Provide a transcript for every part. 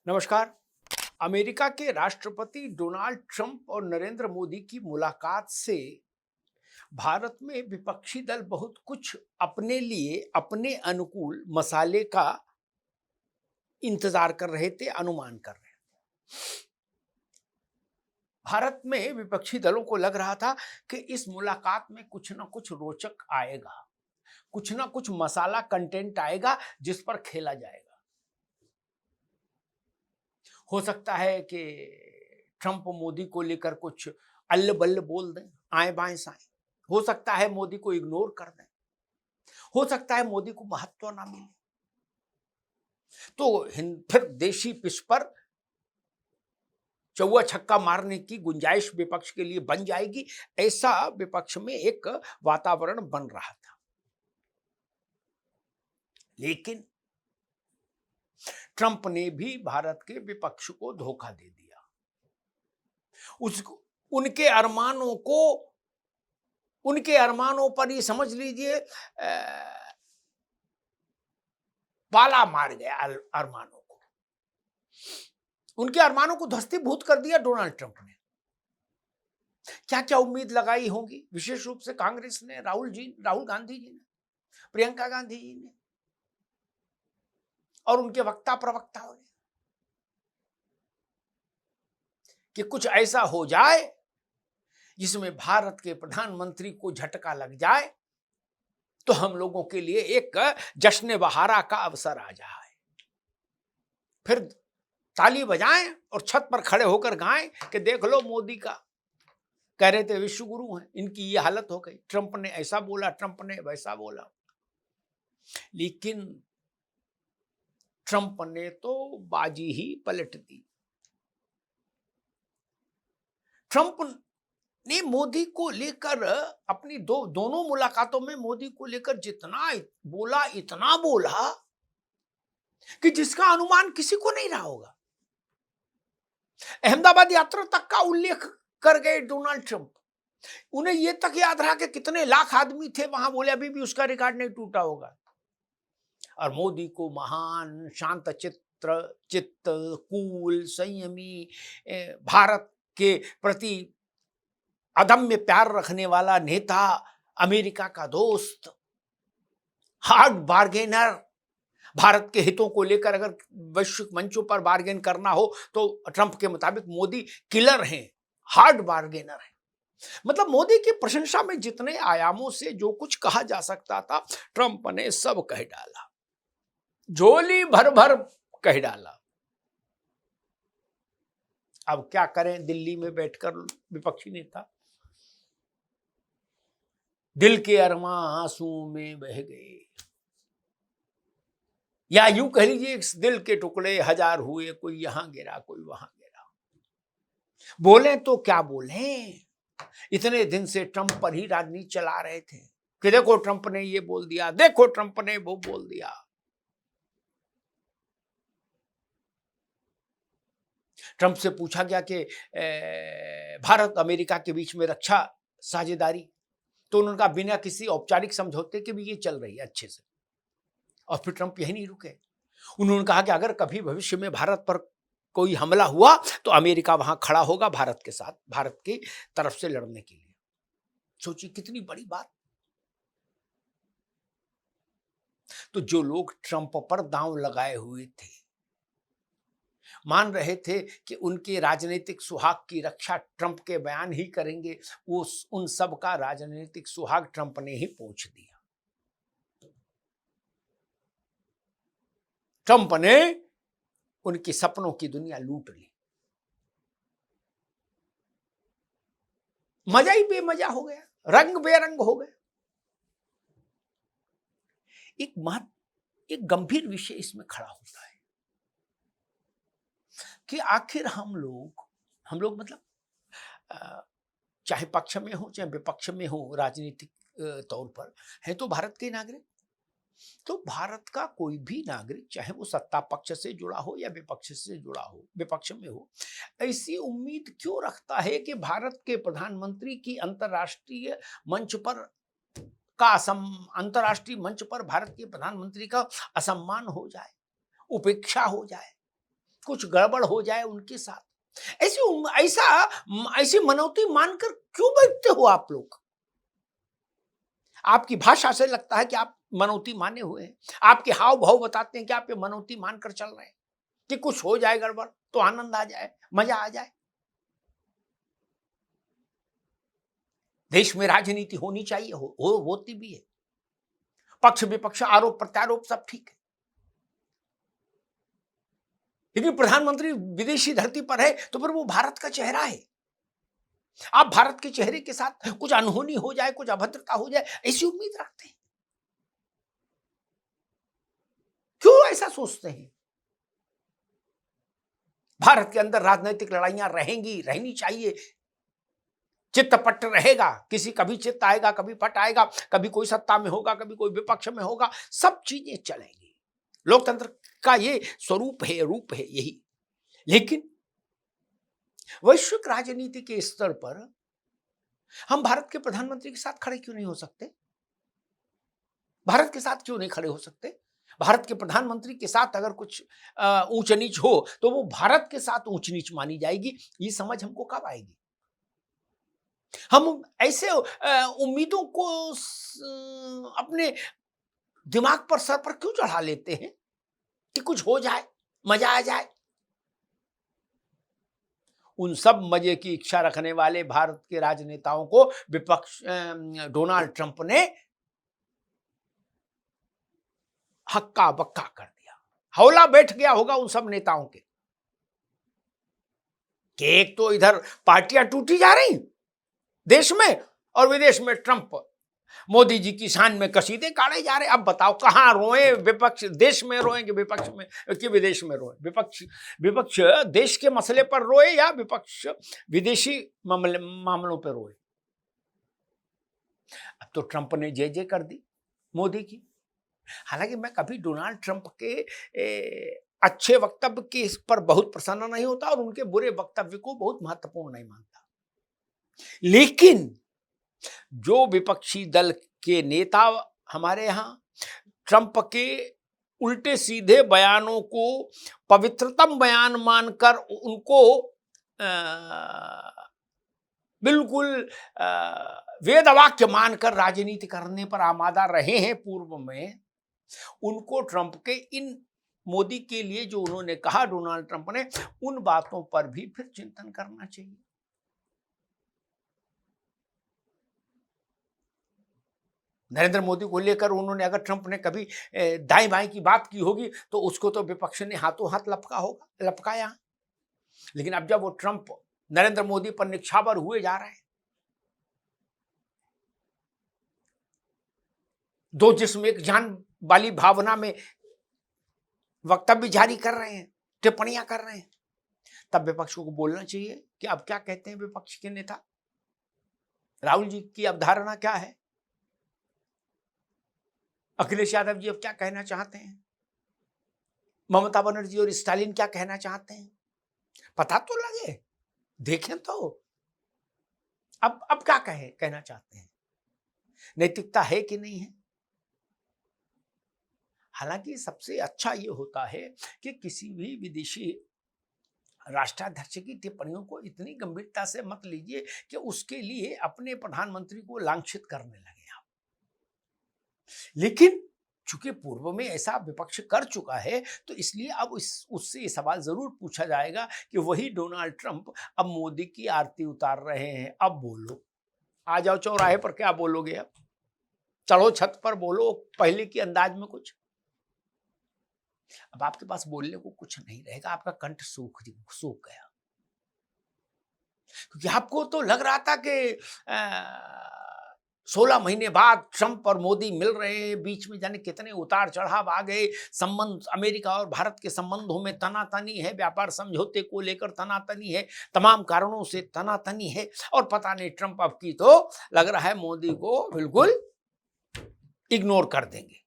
नमस्कार। अमेरिका के राष्ट्रपति डोनाल्ड ट्रंप और नरेंद्र मोदी की मुलाकात से भारत में विपक्षी दल बहुत कुछ अपने लिए अपने अनुकूल मसाले का इंतजार कर रहे थे, अनुमान कर रहे थे। भारत में विपक्षी दलों को लग रहा था कि इस मुलाकात में कुछ ना कुछ रोचक आएगा, कुछ ना कुछ मसाला कंटेंट आएगा जिस पर खेला जाएगा। हो सकता है कि ट्रंप मोदी को लेकर कुछ अल्ल बल्ल बोल दें, आए बाएं साएं। हो सकता है मोदी को इग्नोर कर दें। हो सकता है मोदी को महत्व ना मिले। तो फिर देशी पिच पर चौवा छक्का मारने की गुंजाइश विपक्ष के लिए बन जाएगी, ऐसा विपक्ष में एक वातावरण बन रहा था। लेकिन ट्रंप ने भी भारत के विपक्ष को धोखा दे दिया। उसको उनके अरमानों पर ही समझ लीजिए पाला मार गया। अरमानों को उनके अरमानों को धस्तीभूत कर दिया डोनाल्ड ट्रंप ने। क्या क्या उम्मीद लगाई होंगी, विशेष रूप से कांग्रेस ने, राहुल गांधी जी ने, प्रियंका गांधी जी ने और उनके वक्ता प्रवक्ताओं ने, कि कुछ ऐसा हो जाए जिसमें भारत के प्रधानमंत्री को झटका लग जाए तो हम लोगों के लिए एक जश्न बहारा का अवसर आ जाए। फिर ताली बजाएं और छत पर खड़े होकर गाएं कि देख लो मोदी का, कह रहे थे विश्व गुरु हैं, इनकी ये हालत हो गई। ट्रंप ने ऐसा बोला, ट्रंप ने वैसा बोला। लेकिन ट्रंप ने तो बाजी ही पलट दी। ट्रंप ने मोदी को लेकर अपनी दोनों मुलाकातों में मोदी को लेकर इतना बोला कि जिसका अनुमान किसी को नहीं रहा होगा। अहमदाबाद यात्रा तक का उल्लेख कर गए डोनाल्ड ट्रंप। उन्हें यह तक याद रहा कि कितने लाख आदमी थे वहां, बोले अभी भी उसका रिकॉर्ड नहीं टूटा होगा। और मोदी को महान, शांत चित्त, कूल, संयमी, भारत के प्रति अदम्य प्यार रखने वाला नेता, अमेरिका का दोस्त, हार्ड बार्गेनर। भारत के हितों को लेकर अगर वैश्विक मंचों पर बार्गेन करना हो तो ट्रंप के मुताबिक मोदी किलर हैं, हार्ड बार्गेनर हैं। मतलब मोदी की प्रशंसा में जितने आयामों से जो कुछ कहा जा सकता था, ट्रंप ने सब कह डाला, झोली भर भर कह डाला। अब क्या करें दिल्ली में बैठकर विपक्षी नेता, दिल के अरमां आंसू में बह गए, या यूं कह लीजिए दिल के टुकड़े हजार हुए, कोई यहां गिरा कोई वहां गिरा। बोले तो क्या बोले, इतने दिन से ट्रंप पर ही राजनीति चला रहे थे कि देखो ट्रंप ने ये बोल दिया, देखो ट्रंप ने वो बोल दिया। ट्रंप से पूछा गया कि भारत अमेरिका के बीच में रक्षा साझेदारी, तो उन्होंने कहा बिना किसी औपचारिक समझौते के भी ये चल रही है अच्छे से। और फिर ट्रंप यही नहीं रुके, उन्होंने कहा कि अगर कभी भविष्य में भारत पर कोई हमला हुआ तो अमेरिका वहां खड़ा होगा भारत के साथ, भारत की तरफ से लड़ने के लिए। सोचिए कितनी बड़ी बात। तो जो लोग ट्रंप पर दांव लगाए हुए थे, मान रहे थे कि उनके राजनीतिक सुहाग की रक्षा ट्रंप के बयान ही करेंगे, वो उन सब का राजनीतिक सुहाग ट्रंप ने ही पोंछ दिया। ट्रंप ने उनकी सपनों की दुनिया लूट ली। मजा ही बेमजा हो गया, रंग बेरंग हो गए। एक गंभीर विषय इसमें खड़ा होता है कि आखिर हम लोग मतलब चाहे पक्ष में हो चाहे विपक्ष में हो, राजनीतिक तौर पर है तो भारत के नागरिक। तो भारत का कोई भी नागरिक, चाहे वो सत्ता पक्ष से जुड़ा हो या विपक्ष से जुड़ा हो, विपक्ष में हो, ऐसी उम्मीद क्यों रखता है कि भारत के प्रधानमंत्री की अंतर्राष्ट्रीय मंच पर भारत के प्रधानमंत्री का असम्मान हो जाए, उपेक्षा हो जाए, कुछ गड़बड़ हो जाए उनके साथ। ऐसी मनौती मानकर क्यों बैठते हो आप लोग? आपकी भाषा से लगता है कि आप मनौती माने हुए हैं, आपके हाव भाव बताते हैं कि आप ये मनौती मानकर चल रहे हैं कि कुछ हो जाए गड़बड़ तो आनंद आ जाए, मजा आ जाए। देश में राजनीति होनी चाहिए, होती भी है। पक्ष विपक्ष, आरोप प्रत्यारोप सब ठीक है, लेकिन प्रधानमंत्री विदेशी धरती पर है तो फिर वो भारत का चेहरा है। आप भारत के चेहरे के साथ कुछ अनहोनी हो जाए, कुछ अभद्रता हो जाए, ऐसी उम्मीद रखते हैं? क्यों ऐसा सोचते हैं? भारत के अंदर राजनीतिक लड़ाइयां रहेंगी, रहनी चाहिए, चित्त पट रहेगा, किसी कभी चित्त आएगा, कभी पट आएगा, कभी कोई सत्ता में होगा, कभी कोई विपक्ष में होगा, सब चीजें चलेंगी। लोकतंत्र का ये स्वरूप है, रूप है यही। लेकिन वैश्विक राजनीति के स्तर पर हम भारत के प्रधानमंत्री के साथ खड़े क्यों नहीं हो सकते? भारत के साथ क्यों नहीं खड़े हो सकते? भारत के प्रधानमंत्री के साथ अगर कुछ ऊंच नीच हो तो वो भारत के साथ ऊंच नीच मानी जाएगी। ये समझ हमको कब आएगी? हम ऐसे उम्मीदों को अपने दिमाग पर, सर पर क्यों चढ़ा लेते हैं कि कुछ हो जाए, मजा आ जाए? उन सब मजे की इच्छा रखने वाले भारत के राजनेताओं को विपक्ष डोनाल्ड ट्रंप ने हक्का बक्का कर दिया। हौला बैठ गया होगा उन सब नेताओं के कि एक तो इधर पार्टियां टूटी जा रही देश में, और विदेश में ट्रंप मोदी जी की शान में कसीदे काढ़े जा रहे। अब बताओ कहां रोए विपक्ष? देश में रोए कि विपक्ष में कि विदेश में रोए? विपक्ष देश के मसले पर रोए या विपक्ष विदेशी मामलों पर रोए? अब तो ट्रंप ने जय जय कर दी मोदी की। हालांकि मैं कभी डोनाल्ड ट्रंप के अच्छे वक्तव्य के इस पर बहुत प्रसन्न नहीं होता और उनके बुरे वक्तव्य को बहुत महत्वपूर्ण नहीं मानता, लेकिन जो विपक्षी दल के नेता हमारे यहां ट्रंप के उल्टे सीधे बयानों को पवित्रतम बयान मानकर उनको बिल्कुल वेद वाक्य मानकर राजनीति करने पर आमादा रहे हैं पूर्व में, उनको ट्रंप के इन मोदी के लिए जो उन्होंने कहा डोनाल्ड ट्रंप ने, उन बातों पर भी फिर चिंतन करना चाहिए। नरेंद्र मोदी को लेकर उन्होंने अगर ट्रंप ने कभी दाएं बाएं की बात की होगी तो उसको तो विपक्ष ने हाथों हाथ लपकाया। लेकिन अब जब वो ट्रंप नरेंद्र मोदी पर निछावर हुए जा रहे हैं, दो जिस्म एक जान वाली भावना में वक्तव्य जारी कर रहे हैं, टिप्पणियां कर रहे हैं, तब विपक्ष को बोलना चाहिए कि अब क्या कहते हैं विपक्ष के नेता, राहुल जी की अवधारणा क्या है, अखिलेश यादव जी अब क्या कहना चाहते हैं, ममता बनर्जी और स्टालिन क्या कहना चाहते हैं, पता तो लगे, देखें तो अब क्या कहना चाहते हैं, नैतिकता है कि नहीं है। हालांकि सबसे अच्छा ये होता है कि किसी भी विदेशी राष्ट्राध्यक्ष की टिप्पणियों को इतनी गंभीरता से मत लीजिए कि उसके लिए अपने प्रधानमंत्री को लांछित करने लगे आप। लेकिन चूंकि पूर्व में ऐसा विपक्ष कर चुका है तो इसलिए अब उससे ये सवाल जरूर पूछा जाएगा कि वही डोनाल्ड ट्रंप अब मोदी की आरती उतार रहे हैं, अब बोलो, आ जाओ चौराहे पर, क्या बोलोगे? अब चढ़ो छत पर, बोलो पहले की अंदाज में कुछ। अब आपके पास बोलने को कुछ नहीं रहेगा, आपका कंठ सूख गया, क्योंकि आपको तो लग रहा था कि 16 महीने बाद ट्रंप और मोदी मिल रहे हैं, बीच में जाने कितने उतार चढ़ाव आ गए, संबंध अमेरिका और भारत के संबंधों में तनातनी है, व्यापार समझौते को लेकर तनातनी है, तमाम कारणों से तनातनी है, और पता नहीं ट्रंप अब की तो लग रहा है मोदी को बिल्कुल इग्नोर कर देंगे।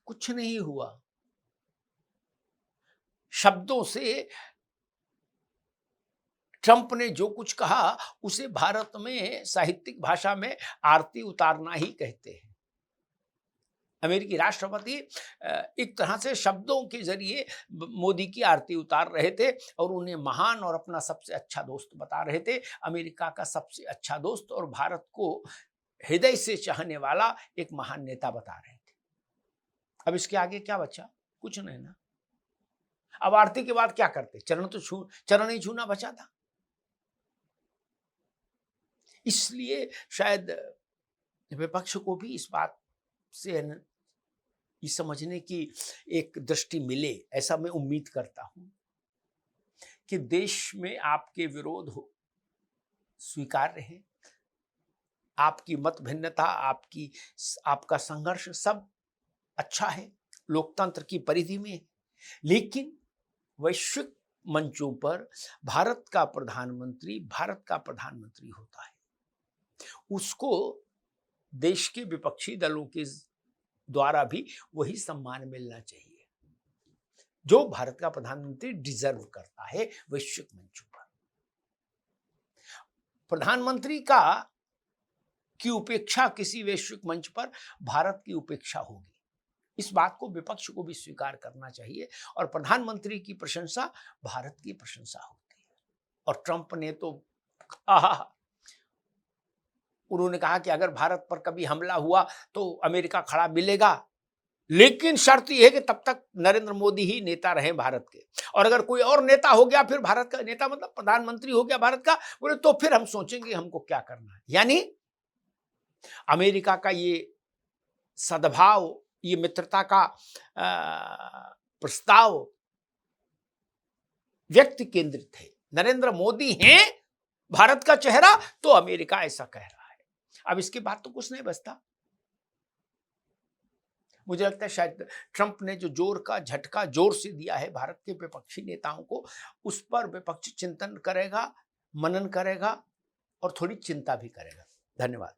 कुछ नहीं हुआ, शब्दों से ट्रंप ने जो कुछ कहा उसे भारत में साहित्यिक भाषा में आरती उतारना ही कहते हैं। अमेरिकी राष्ट्रपति एक तरह से शब्दों के जरिए मोदी की आरती उतार रहे थे और उन्हें महान और अपना सबसे अच्छा दोस्त बता रहे थे, अमेरिका का सबसे अच्छा दोस्त और भारत को हृदय से चाहने वाला एक महान नेता बता रहे थे। अब इसके आगे क्या बचा? कुछ नहीं ना। अब आरती के बाद क्या करते? चरण ही छूना बचा था। इसलिए शायद विपक्ष को भी इस बात से ये समझने की एक दृष्टि मिले, ऐसा मैं उम्मीद करता हूं कि देश में आपके विरोध हो स्वीकार्य है, आपकी मत भिन्नता, आपका संघर्ष सब अच्छा है, लोकतंत्र की परिधि में है, लेकिन वैश्विक मंचों पर भारत का प्रधानमंत्री होता है, उसको देश के विपक्षी दलों के द्वारा भी वही सम्मान मिलना चाहिए जो भारत का प्रधानमंत्री डिजर्व करता है वैश्विक मंचों पर। प्रधानमंत्री की उपेक्षा किसी वैश्विक मंच पर भारत की उपेक्षा होगी, इस बात को विपक्ष को भी स्वीकार करना चाहिए। और प्रधानमंत्री की प्रशंसा भारत की प्रशंसा होती है। और ट्रंप ने तो उन्होंने कहा कि अगर भारत पर कभी हमला हुआ तो अमेरिका खड़ा मिलेगा, लेकिन शर्त यह है कि तब तक नरेंद्र मोदी ही नेता रहे भारत के, और अगर कोई और नेता हो गया, फिर भारत का नेता मतलब प्रधानमंत्री हो गया भारत का, बोले तो फिर हम सोचेंगे हमको क्या करना है। यानी अमेरिका का ये सद्भाव, ये मित्रता का प्रस्ताव व्यक्ति केंद्रित है। नरेंद्र मोदी हैं भारत का चेहरा, तो अमेरिका ऐसा कह रहा है। अब इसके बाद तो कुछ नहीं बचता। मुझे लगता है शायद ट्रंप ने जो जोर का झटका जोर से दिया है भारत के विपक्षी नेताओं को, उस पर विपक्ष चिंतन करेगा, मनन करेगा और थोड़ी चिंता भी करेगा। धन्यवाद।